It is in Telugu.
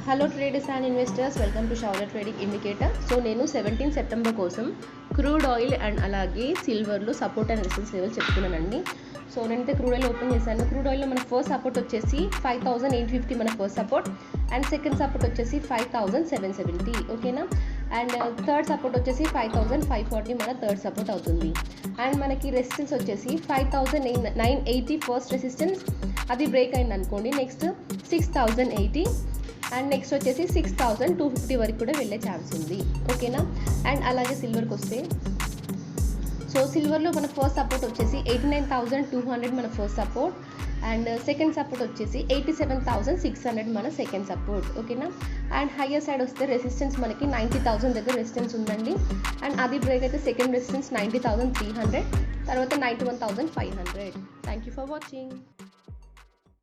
Hello traders and investors, welcome to షౌలర్ ట్రేడింగ్ ఇండికేటర్. సో నేను 17 సెప్టెంబర్ కోసం క్రూడ్ ఆయిల్ అండ్ అలాగే సిల్వర్లో సపోర్ట్ అండ్ రెసిస్టెన్స్ లెవెల్ చెప్తున్నానండి. సో నేనైతే క్రూడ్ ఆయిల్ ఓపెన్ చేశాను. క్రూడ్ ఆయిల్లో మన ఫస్ట్ సపోర్ట్ వచ్చేసి 5850 మన first support, and second support వచ్చేసి 5770, ఓకేనా. అండ్ థర్డ్ సపోర్ట్ వచ్చేసి 5540 మన థర్డ్ సపోర్ట్ అవుతుంది. అండ్ మనకి రెసిస్టెన్స్ వచ్చేసి 5980 ఫస్ట్ రెసిస్టెన్స్, అది బ్రేక్ అయింది అనుకోండి. నెక్స్ట్ 6080 అండ్ నెక్స్ట్ వచ్చేసి 6250 వరకు కూడా వెళ్ళే ఛాన్స్ ఉంది, ఓకేనా. అండ్ అలాగే సిల్వర్కి వస్తే, సో సిల్వర్లో మన ఫస్ట్ సపోర్ట్ వచ్చేసి 89,200 మన first support, and second support వచ్చేసి 87,600 మన సెకండ్ సపోర్ట్, ఓకేనా. అండ్ హయ్యర్ సైడ్ వస్తే రెసిస్టెన్స్ మనకి 90,000 దగ్గర రెసిస్టెన్స్ ఉందండి. అండ్ అది బ్రేక్ అయితే సెకండ్ రెసిస్టెన్స్ 90,300, తర్వాత 91,500. Thank you for watching.